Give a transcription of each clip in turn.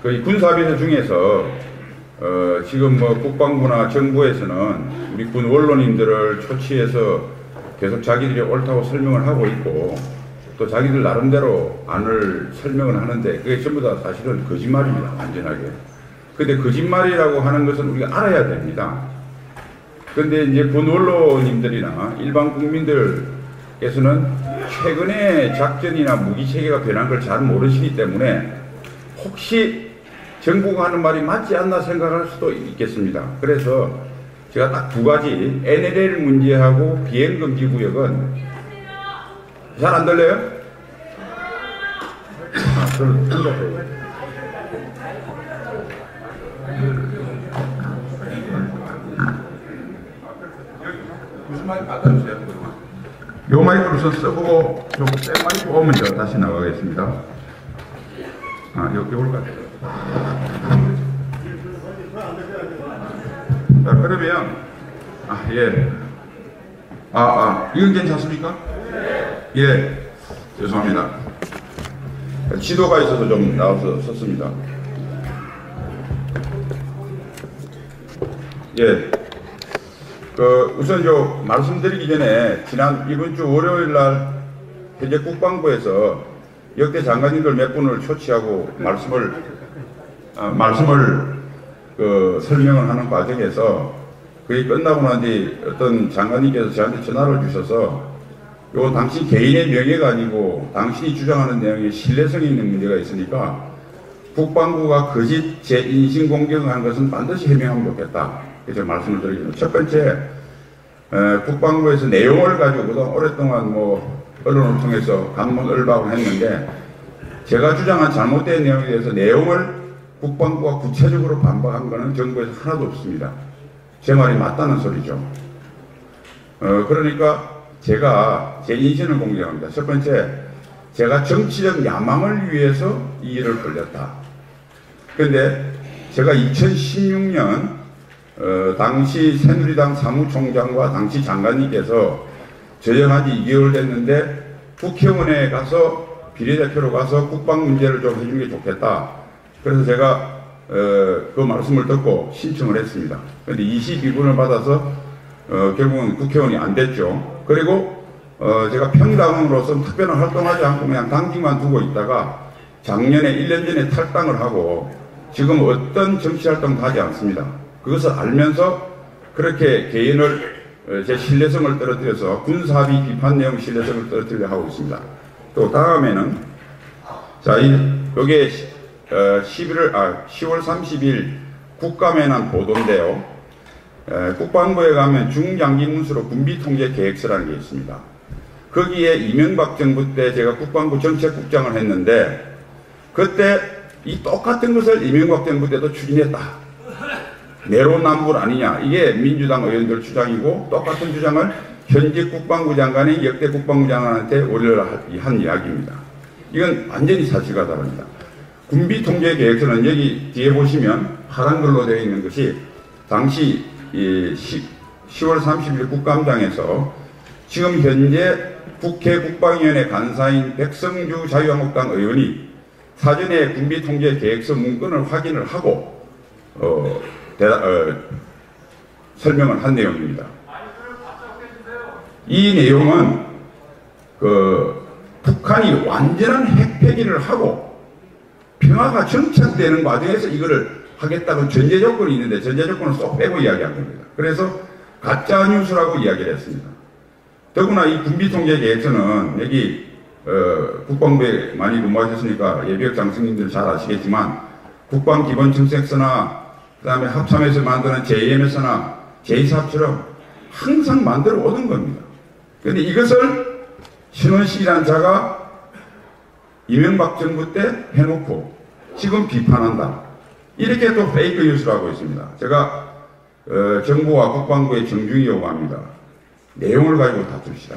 그 군사비서 중에서 지금 뭐 국방부나 정부에서는 우리 군 원로님들을 초치해서 계속 자기들이 옳다고 설명을 하고 있고 또 자기들 나름대로 안을 설명을 하는데 그게 전부 다 사실은 거짓말입니다. 완전하게. 근데 거짓말이라고 하는 것은 우리가 알아야 됩니다. 근데 이제 군 원로님들이나 일반 국민들께서는 최근에 작전이나 무기 체계가 변한 걸 잘 모르시기 때문에 혹시 정부가 하는 말이 맞지 않나 생각할 수도 있겠습니다. 그래서 제가 딱 두 가지 NLL 문제하고 비행금지 구역은 잘 안 들려요? 무슨 말 받아주세요. 요 마이크를 우선 써보고 좀 뺀 마이크 오면 제가 다시 나가겠습니다. 여기 올 것 같아요. 자, 그러면 예. 이건 괜찮습니까? 예. 죄송합니다. 지도가 있어서 좀 나와서 썼습니다. 예. 우선 말씀드리기 전에 이번 주 월요일 날 현재 국방부에서 역대 장관님들 몇 분을 초치하고 말씀을 설명을 하는 과정에서 그게 끝나고 난 뒤 어떤 장관님께서 저한테 전화를 주셔서 이건 당신 개인의 명예가 아니고 당신이 주장하는 내용에 신뢰성이 있는 문제가 있으니까 국방부가 거짓 재인신 공격한 것은 반드시 해명하면 좋겠다. 그래서 말씀을 드리겠습니다. 첫 번째, 국방부에서 내용을 가지고 그동안 오랫동안 언론을 통해서 간문을박을 했는데 제가 주장한 잘못된 내용에 대해서 내용을 국방부가 구체적으로 반박한 것은 정부에서 하나도 없습니다. 제 말이 맞다는 소리죠. 그러니까 제가 제 인신을 공개합니다. 첫 번째, 제가 정치적 야망을 위해서 이 일을 벌렸다. 그런데 제가 2016년 당시 새누리당 사무총장과 당시 장관님께서 저정한 지 2개월 됐는데 국회의원에 가서 비례대표로 가서 국방 문제를 좀 해주는 게 좋겠다. 그래서 제가 그 말씀을 듣고 신청을 했습니다. 그런데 22분을 받아서 결국은 국회의원이 안 됐죠. 그리고 제가 평당으로서 특별한 활동하지 않고 그냥 당직만 두고 있다가 작년에 1년 전에 탈당을 하고 지금 어떤 정치활동도 하지 않습니다. 그것을 알면서 그렇게 개인을 제 신뢰성을 떨어뜨려서 군사합의 비판 내용 신뢰성을 떨어뜨리려 하고 있습니다. 또 다음에는 여기에 10월 30일 국감에난 보도인데요. 국방부에 가면 중장기문서로 군비통제 계획서라는 게 있습니다. 거기에 이명박 정부 때 제가 국방부 정책국장을 했는데 그때 이 똑같은 것을 이명박 정부 때도 추진했다. 내로남불 아니냐. 이게 민주당 의원들 주장이고 똑같은 주장을 현직 국방부 장관이 역대 국방부 장관한테 월요일 한 이야기입니다. 이건 완전히 사실과 다릅니다. 군비통제계획서는 여기 뒤에 보시면 파란 글로 되어 있는 것이 당시 10월 30일 국감장에서 지금 현재 국회 국방위원회 간사인 백성주 자유한국당 의원이 사전에 군비통제계획서 문건을 확인을 하고 설명을 한 내용입니다. 이 내용은 북한이 완전한 핵폐기를 하고 평화가 정착되는 과정에서 이거를 하겠다는 전제 조건이 있는데 전제 조건을 쏙 빼고 이야기한 겁니다. 그래서 가짜뉴스라고 이야기를 했습니다. 더구나 이 군비통제계획서는 여기 국방부에 많이 근무하셨으니까 예비역 장성님들 잘 아시겠지만 국방기본정책서나 그 다음에 합참에서 만드는 JMS나 J사업처럼 항상 만들어 오는 겁니다. 그런데 이것을 신원식이라는 자가 이명박 정부 때 해놓고 지금 비판한다. 이렇게 또 페이크 뉴스를 하고 있습니다. 제가 정부와 국방부에 정중히 요구합니다. 내용을 가지고 다투시다.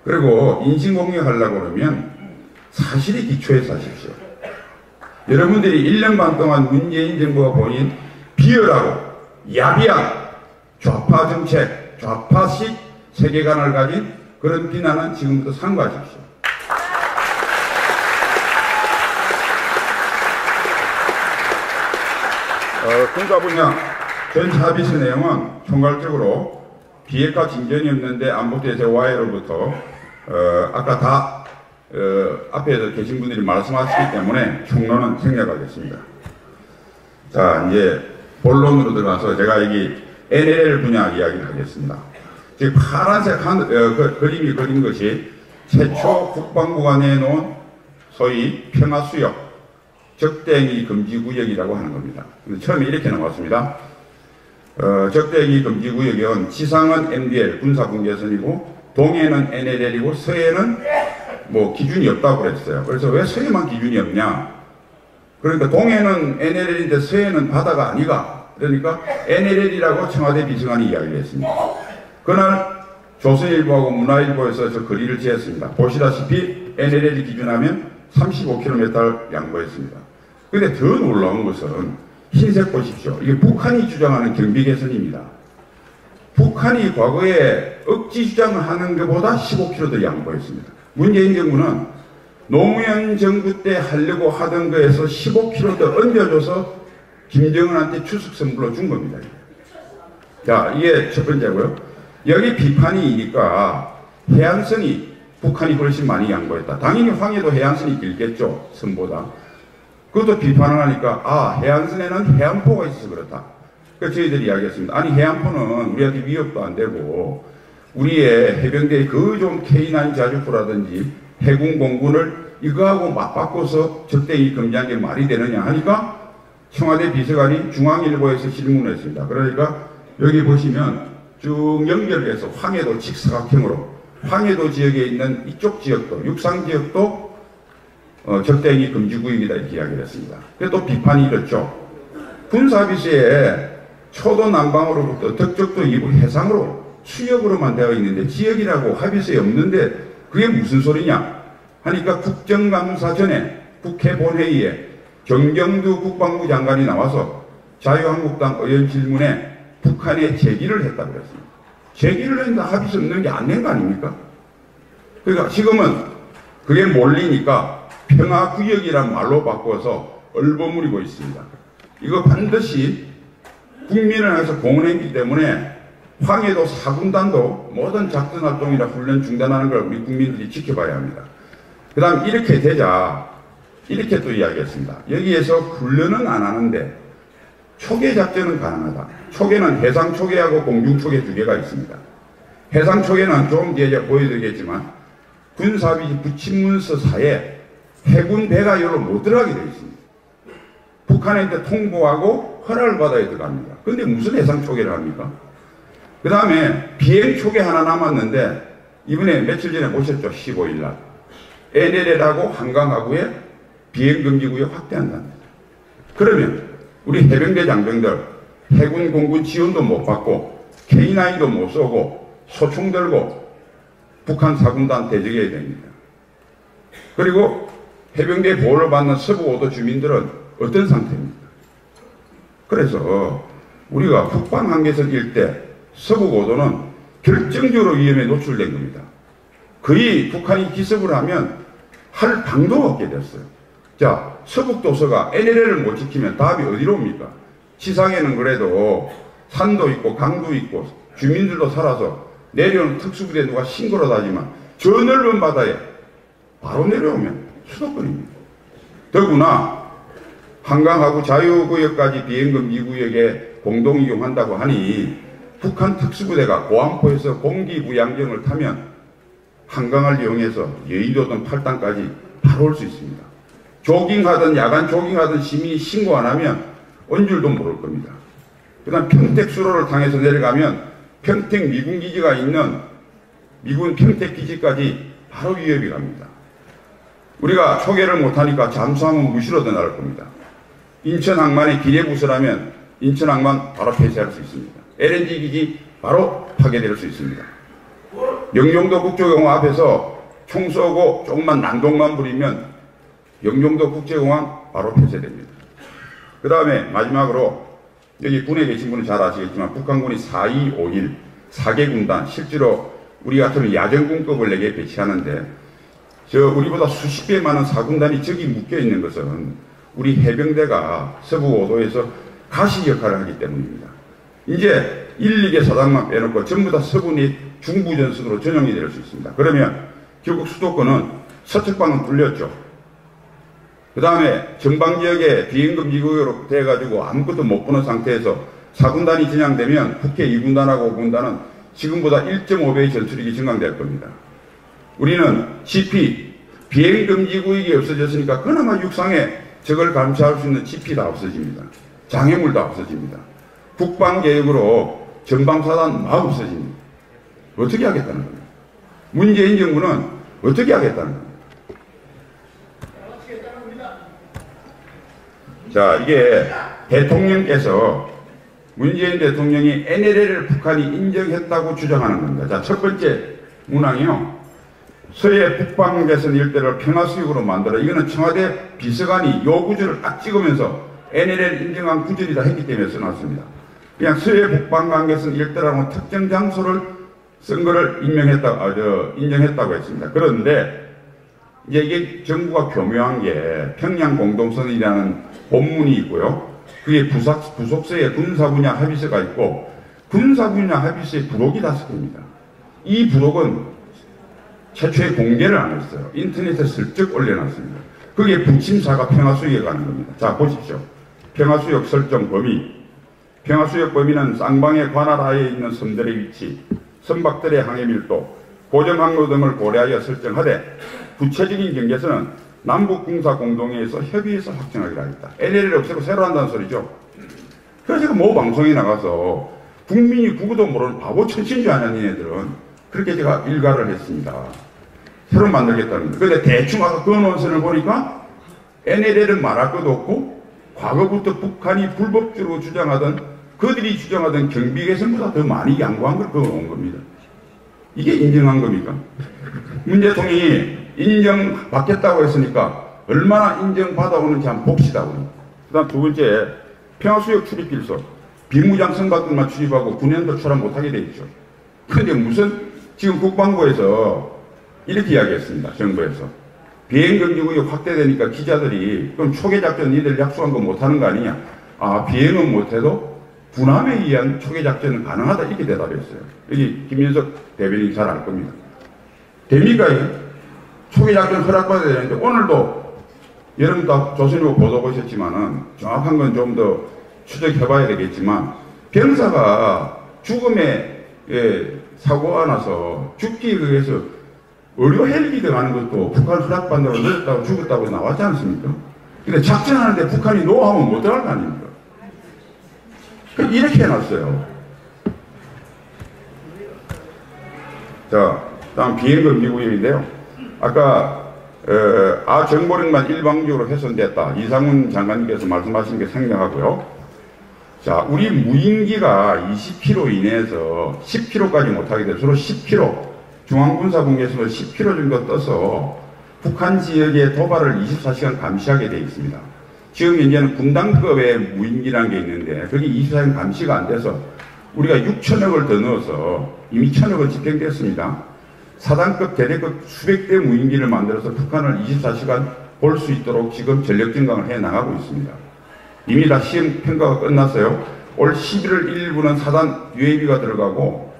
그리고 인신공격하려고 그러면 사실이 기초에서 하십시오. 여러분들이 1년 반 동안 문재인 정부가 보인 비열하고 야비한 좌파 정책, 좌파식 세계관을 가진 그런 비난은 지금부터 삼가하십시오. 군사 분야 전체 합의서 내용은 총괄적으로 비핵화 진전이 없는데 안보대세 와해로부터 아까 다 앞에서 계신 분들이 말씀하셨기 때문에 총론은 생략하겠습니다. 자, 이제 본론으로 들어가서 제가 여기 NLL 분야 이야기를 하겠습니다. 지금 파란색 그림이 그린 것이 최초 국방부가 내놓은 소위 평화수역 적대행위 금지구역이라고 하는 겁니다. 처음에 이렇게 나왔습니다. 적대행위 금지구역은 지상은 MDL 군사분계선이고 동해는 NLL이고 서해는 뭐 기준이 없다고 그랬어요. 그래서 왜 서해만 기준이 없냐? 그러니까 동해는 NLL인데 서해는 바다가 아니가? 그러니까 NLL이라고 청와대 비서관이 이야기를 했습니다. 그날 조선일보하고 문화일보에서 저 글을 지었습니다. 보시다시피 NLL이 기준하면 35km를 양보했습니다. 근데 더 놀라운 것은 흰색 보십시오. 이게 북한이 주장하는 경비 개선입니다. 북한이 과거에 억지 주장을 하는 것보다 15km 더 양보했습니다. 문재인 정부는 노무현 정부 때 하려고 하던 거에서 15km 더 얹어줘서 김정은한테 추석 선물로 준 겁니다. 자, 이게 첫 번째고요. 여기 비판이니까 해안선이 북한이 훨씬 많이 양보했다. 당연히 황해도 해안선이 길겠죠. 선보다. 그것도 비판을 하니까 해안선에는 해안포가 있어서 그렇다. 그래서 저희들이 이야기했습니다. 아니 해안포는 우리한테 위협도 안 되고 우리의 해병대의 그 좀 K9 자주포라든지 해군 공군을 이거하고 맞바꿔서 적대행위 금지한 게 말이 되느냐 하니까 청와대 비서관이 중앙일보에서 질문을 했습니다. 그러니까 여기 보시면 쭉 연결해서 황해도 직사각형으로 황해도 지역에 있는 이쪽 지역도 육상 지역도 적대행위 금지구역이다 이렇게 이야기를 했습니다. 그래서 또 비판이 이렇죠. 군사비서에 초도 남방으로부터 덕적도 이북 해상으로 수역으로만 되어 있는데 지역이라고 합의서에 없는데 그게 무슨 소리냐 하니까 국정감사 전에 국회 본회의에 정경두 국방부 장관이 나와서 자유한국당 의원 질문에 북한에 제기를 했다고 그랬습니다. 제기를 했는데 합의서 없는 게 안 낸 거 아닙니까? 그러니까 지금은 그게 몰리니까 평화구역이란 말로 바꿔서 얼버무리고 있습니다. 이거 반드시 국민을 향해서 공헌했기 때문에 황해도 4군단도 모든 작전활동이나 훈련 중단하는 걸 우리 국민들이 지켜봐야 합니다. 그 다음 이렇게 되자 이렇게 또 이야기했습니다. 여기에서 훈련은 안 하는데 초계작전은 가능하다. 초계는 해상초계하고 공중초계 두 개가 있습니다. 해상초계는 조금 뒤에 제가 보여드리겠지만 군사비 부친문서사에 해군 배가 여기로 못 들어가게 되어 있습니다. 북한한테 통보하고 허락을 받아야 들어갑니다. 근데 무슨 해상초계를 합니까? 그 다음에 비행초계 하나 남았는데 이번에 며칠 전에 보셨죠? 15일날 NLL하고 한강하구에 비행금지구역 확대한답니다. 그러면 우리 해병대 장병들 해군 공군 지원도 못 받고 K9도 못 쏘고 소총 들고 북한 4군단 대적해야 됩니다. 그리고 해병대 보호를 받는 서부 5도 주민들은 어떤 상태입니까? 그래서 우리가 북방 한계선 일대 서부 5도는 결정적으로 위험에 노출된 겁니다. 거의 북한이 기습을 하면 할 방도가 없게 됐어요. 자, 서북도서가 NLL을 못 지키면 답이 어디로 옵니까? 지상에는 그래도 산도 있고 강도 있고 주민들도 살아서 내려오는 특수부대 누가 신고를 하지만 저 넓은 바다에 바로 내려오면 수도권입니다. 더구나 한강하고 자유구역까지 비행금지구역에 공동 이용한다고 하니 북한 특수부대가 고안포에서 공기부양정을 타면 한강을 이용해서 여의도든 팔당까지 바로 올 수 있습니다. 조깅하든 야간 조깅하든 시민이 신고 안 하면 온 줄도 모를 겁니다. 그 다음 평택 수로를 당해서 내려가면 평택 미군기지가 있는 미군 평택기지까지 바로 위협이 갑니다. 우리가 초계를 못하니까 잠수함은 무시로도 나올 겁니다. 인천항만에 기뢰부설하면 인천항만 바로 폐쇄할 수 있습니다. LNG기지 바로 파괴될 수 있습니다. 영종도 국제공항 앞에서 총 쏘고 조금만 난동만 부리면 영종도 국제공항 바로 폐쇄됩니다. 그 다음에 마지막으로 여기 군에 계신 분은 잘 아시겠지만 북한군이 4.251 4개 군단 실제로 우리 같으면 야전군급을 4개 배치하는데 우리보다 수십 배 많은 4군단이 저기 묶여 있는 것은 우리 해병대가 서부 5도에서 가시 역할을 하기 때문입니다. 이제 1, 2개 사당만 빼놓고 전부 다 서군이 중부전선으로 전용이 될 수 있습니다. 그러면 결국 수도권은 서측방은 뚫렸죠. 그 다음에 전방지역에 비행금지구역으로 돼가지고 아무것도 못 보는 상태에서 4군단이 진양되면 국회 2군단하고 5군단은 지금보다 1.5배의 전투력이 증강될 겁니다. 우리는 GP, 비행금지구역이 없어졌으니까 그나마 육상에 적을 감시할 수 있는 GP 다 없어집니다. 장애물 다 없어집니다. 국방개혁으로 전방사단 막 없어집니다. 어떻게 하겠다는 겁니다. 문재인 정부는 어떻게 하겠다는 겁니다. 자, 이게 대통령께서 문재인 대통령이 NLL을 북한이 인정했다고 주장하는 겁니다. 자, 첫 번째 문항이요. 서해 북방대선 일대를 평화수역으로 만들어. 이거는 청와대 비서관이 요구절을 딱 찍으면서 NLL 인정한 구절이다 했기 때문에 써놨습니다. 그냥 서해 북방간계선 일대라고 특정 장소를 쓴 거를 인정했다고 했습니다. 그런데 이제 이게 정부가 교묘한 게 평양 공동선이라는 본문이 있고요. 그게 부속서에 군사분야 합의서가 있고 군사분야 합의서의 부록이 5개입니다. 이 부록은 최초에 공개를 안 했어요. 인터넷에 슬쩍 올려놨습니다. 그게 부침사가 평화수역에 가는 겁니다. 자, 보십시오. 평화수역 설정 범위. 평화수역 범위는 쌍방의 관할 하에 있는 섬들의 위치, 선박들의 항해 밀도, 고정 항로 등을 고려하여 설정하되 구체적인 경계선은 남북군사공동회에서 협의해서 확정하기로 하겠다. NLL을 없애고 새로 한다는 소리죠. 그래서 제가 모 방송에 나가서 국민이 국어도 모르는 바보 천신 줄 아는 얘네들은 그렇게 제가 일가를 했습니다. 새로 만들겠다는 거예요. 근데 대충 아까 그 논선을 보니까 NLL은 말할 것도 없고 과거부터 북한이 불법적으로 주장하던 그들이 주장하던 경비개선보다 더 많이 양보한 걸 그어놓은 겁니다. 이게 인정한 겁니까? 문 대통령이 인정받겠다고 했으니까 얼마나 인정받아오는지 한번 봅시다. 그 다음 두 번째, 평화수역 출입길서. 비무장 선박들만 출입하고 군현도 출합 못하게 돼 있죠. 그런데 무슨 지금 국방부에서 이렇게 이야기했습니다. 정부에서. 비행금지구역 확대되니까 기자들이 그럼 초계작전 니들 약속한 거 못하는 거 아니냐. 아, 비행은 못해도 군함에 의한 초계작전은 가능하다 이렇게 대답했어요. 여기 김민석 대변인이 잘 알 겁니다. 됩니까 이게? 초계작전 허락받아야 되는데 오늘도 여러분 다 조선일보 보도 보셨지만은 정확한 건 좀 더 추적해봐야 되겠지만 병사가 죽음에 사고가 나서 죽기에 의해서 의료 헬기가 가는 것도 북한 허락받는다고 늦었다고 죽었다고 나왔지 않습니까? 근데 작전하는데 북한이 노하면 못 들어갈 거 아닙니까? 이렇게 해놨어요. 자, 다음 비행금지구역인데요. 아까 정보력만 일방적으로 훼손됐다. 이상훈 장관님께서 말씀하신 게 생략하고요. 자, 우리 무인기가 20km 이내에서 10km까지 못하게 돼서 서로 10km, 중앙군사분계선으로 10km 정도 떠서 북한 지역의 도발을 24시간 감시하게 되어 있습니다. 지금 현재는 군단급의 무인기라는 게 있는데 그게 24시간 감시가 안 돼서 우리가 6천억을 더 넣어서 이미 1,000억은 집행됐습니다. 사단급, 대대급 수백 대 무인기를 만들어서 북한을 24시간 볼 수 있도록 지금 전력 증강을 해 나가고 있습니다. 이미 다 시험 평가가 끝났어요. 올 11월 1일부는 사단 UAV가 들어가고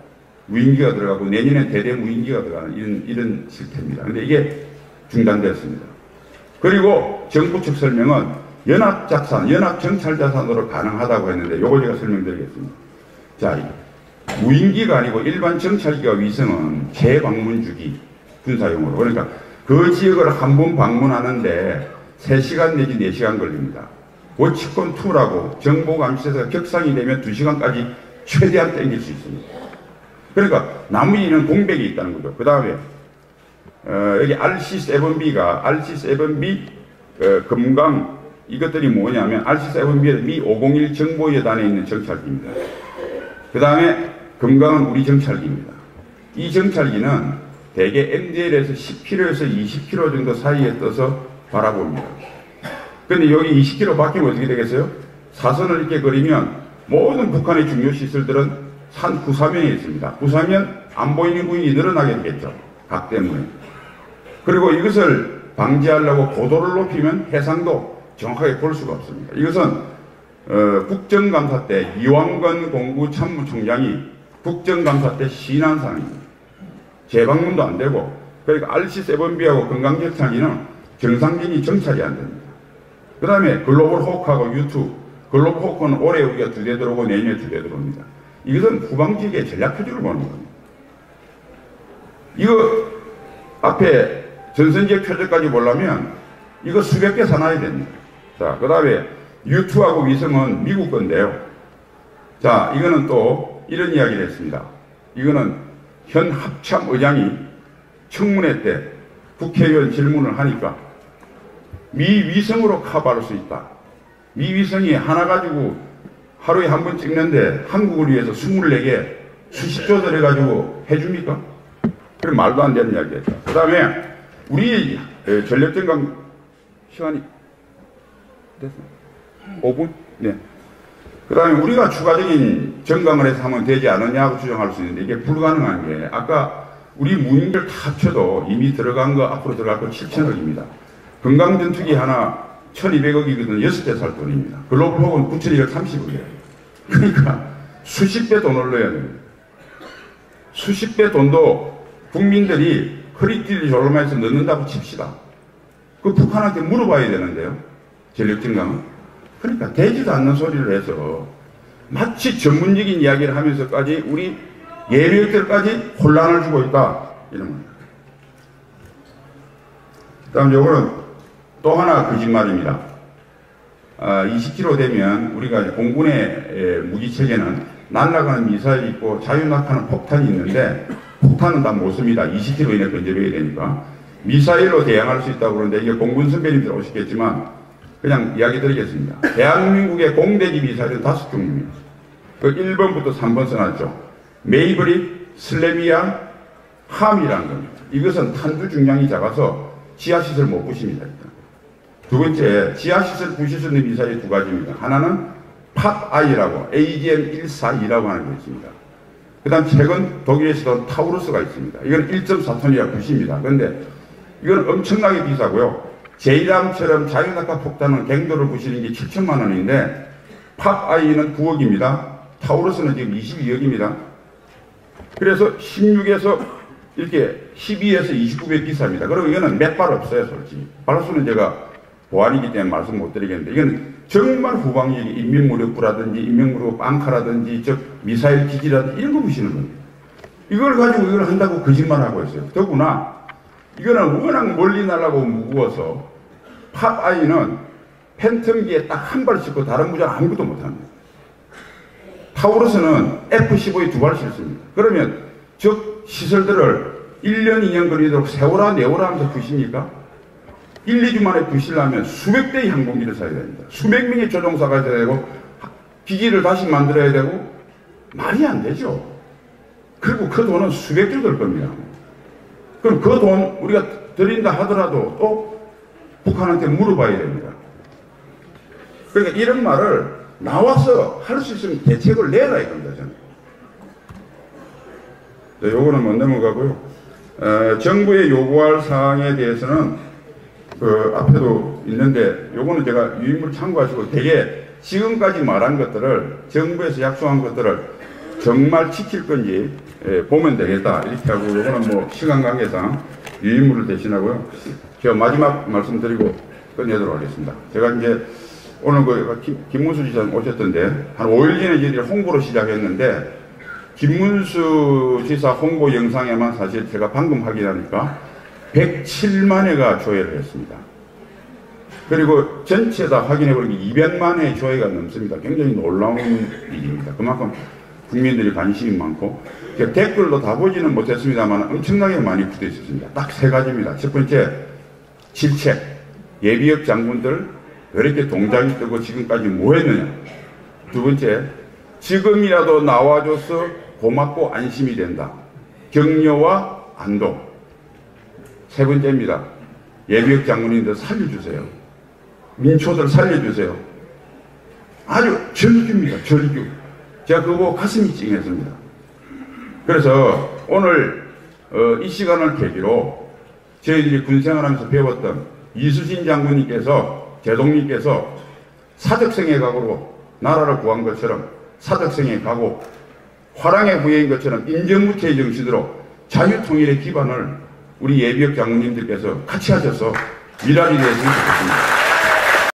무인기가 들어가고 내년에 대대 무인기가 들어가는 이런 실태입니다. 근데 이게 중단됐습니다. 그리고 정부 측 설명은 연합작산, 연합정찰자산으로 가능하다고 했는데 요걸 제가 설명드리겠습니다. 자, 무인기가 아니고 일반 정찰기와 위성은 재방문주기 군사용으로. 그러니까 그 지역을 한 번 방문하는데 3시간 내지 4시간 걸립니다. 워치권2라고 정보감시에서 격상이 되면 2시간까지 최대한 땡길 수 있습니다. 그러니까 나머지는 공백이 있다는 거죠. 그 다음에 여기 RC-7B가 RC-7B 금강 이것들이 뭐냐면 RC-7B는 미 501 정보여단에 있는 정찰기입니다. 그 다음에 금강은 우리 정찰기입니다. 이 정찰기는 대개 MDL에서 10km에서 20km 정도 사이에 떠서 바라봅니다. 근데 여기 20km 바뀌면 어떻게 되겠어요? 사선을 이렇게 그리면 모든 북한의 중요 시설들은 산 구사면에 있습니다. 구사면 안 보이는 부분이 늘어나게 되겠죠. 각 때문에. 그리고 이것을 방지하려고 고도를 높이면 해상도 정확하게 볼 수가 없습니다. 이것은 국정감사 때 이완건 공구참모총장이 국정감사 때 시인한 사항입니다. 재방문도 안 되고, 그러니까 RC7B하고 건강격차기는 정상진이 정찰이 안 됩니다. 그 다음에 글로벌 호크하고 유튜브, 글로벌 호크는 올해 우리가 2대 들어오고 내년에 2대 들어옵니다. 이것은 후방지기의 전략 표준을 보는 겁니다. 이거 앞에 전선지역 표적까지 보려면 이거 수백 개 사놔야 됩니다. 자, 그 다음에 유튜브하고 위성은 미국 건데요. 자, 이거는 또 이런 이야기를 했습니다. 이거는 현 합참 의장이 청문회 때 국회의원 질문을 하니까 미 위성으로 커버할 수 있다. 미 위성이 하나 가지고 하루에 한 번 찍는데 한국을 위해서 24개 수십조 들여가지고 해줍니까? 그럼 말도 안 되는 이야기겠죠. 그 다음에 우리 전력전강 시간이 됐어요. 5분? 네. 그 다음에 우리가 추가적인 전강을 해서 하면 되지 않느냐고 주장할 수 있는데 이게 불가능한 게 아까 우리 문인들 다 합쳐도 이미 들어간 거 앞으로 들어갈 거 7천억입니다. 건강전투기 하나 1200억이거든 6대 살 돈입니다. 글로벌 호크는 9230억이에요. 그러니까 수십 배 돈을 넣어야 됩니다. 수십 배 돈도 국민들이 허리띠를 졸라매서 넣는다고 칩시다. 그 북한한테 물어봐야 되는데요. 전력증강은. 그러니까 되지도 않는 소리를 해서 마치 전문적인 이야기를 하면서까지 우리 예비역들까지 혼란을 주고 있다. 이런 겁니다. 그 다음 요거는 또 하나 거짓말입니다. 20km 되면 우리가 공군의 무기체계는 날아가는 미사일이 있고 자유낙하는 폭탄이 있는데 폭탄은 다 못 씁니다. 20km 이내 건져내야 되니까. 미사일로 대항할 수 있다고 그러는데 이게 공군 선배님들 오시겠지만 그냥 이야기 드리겠습니다. 대한민국의 공대지 미사일은 5종류입니다. 그 1번부터 3번 써놨죠. 메이브릭, 슬래미아, 함이라는 겁니다. 이것은 탄두 중량이 작아서 지하시설 못 부십니다. 일단. 두 번째, 지하시설 부실 수 있는 미사일이 두 가지입니다. 하나는 팝아이라고 AGM-142라고 하는 거 있습니다. 그 다음 최근 독일에서도 타우루스가 있습니다. 이건 1.4톤이라 부십니다. 그런데 이건 엄청나게 비싸고요. 제이람처럼 자유낙하 폭탄은 갱도를 부시는 게 7천만 원인데 팝아이는 9억입니다. 타우루스는 지금 22억입니다. 그래서 16에서 이렇게 12에서 29배 비쌉니다. 그리고 이거는 몇 발 없어요, 솔직히. 발수는 제가 보안이기 때문에 말씀 못 드리겠는데 이건 정말 후방지기 인민무력부라든지 인민무력 빵카라든지 즉 미사일 기지라든지 이런 거 부시는 겁니다. 이걸 가지고 이걸 한다고 거짓말하고 있어요. 더구나 이거는 워낙 멀리 날아가고 무거워서 팝아이는 팬텀기에 딱 한 발 싣고 다른 무장 아무것도 못합니다. 타우루스는 F-15에 2발 싣습니다. 그러면 즉 시설들을 1년 2년 걸리도록 세워라 내워라 하면서 부십니까? 1, 2주 만에 부시려면 수백 대의 항공기를 사야 됩니다. 수백 명의 조종사가 있어야 되고 기기를 다시 만들어야 되고 말이 안 되죠. 그리고 그 돈은 수백조 들 겁니다. 그럼 그 돈 우리가 드린다 하더라도 또 북한한테 물어봐야 됩니다. 그러니까 이런 말을 나와서 할 수 있으면 대책을 내라 이겁니다. 저는. 네, 요거는 못 넘어가고요. 정부의 요구할 사항에 대해서는 그 앞에도 있는데 요거는 제가 유인물 참고하시고 되게 지금까지 말한 것들을 정부에서 약속한 것들을 정말 지킬 건지 보면 되겠다 이렇게 하고 요거는 뭐 시간 관계상 유인물을 대신하고요. 제가 마지막 말씀드리고 끝내도록 하겠습니다. 제가 이제 오늘 그 김문수 지사님 오셨던데 한 5일 전에 저희들이 홍보를 시작했는데 김문수 지사 홍보 영상에만 사실 제가 방금 확인하니까 107만 회가 조회를 했습니다. 그리고 전체 다 확인해보니까 200만 회 조회가 넘습니다. 굉장히 놀라운 일입니다. 그만큼 국민들이 관심이 많고 댓글도 다 보지는 못했습니다만 엄청나게 많이 붙어 있었습니다. 딱 세 가지입니다. 첫 번째, 질책. 예비역 장군들 왜 이렇게 동작이 뜨고 지금까지 뭐 했느냐. 두 번째, 지금이라도 나와줘서 고맙고 안심이 된다. 격려와 안동. 세 번째입니다. 예비역 장군님들 살려주세요. 민초들 살려주세요. 아주 절규입니다. 절규. 제가 그거 가슴이 찡했습니다. 그래서 오늘 이 시간을 계기로 저희들이 군생활하면서 배웠던 이수신 장군님께서 대동님께서 사적생의 각오로 나라를 구한 것처럼 사덕성에 가고 화랑의 후예인 것처럼 인정무체의 정신으로 자유통일의 기반을 우리 예비역 장군님들께서 같이 하셔서 미랄이 되었으면 좋겠습니다.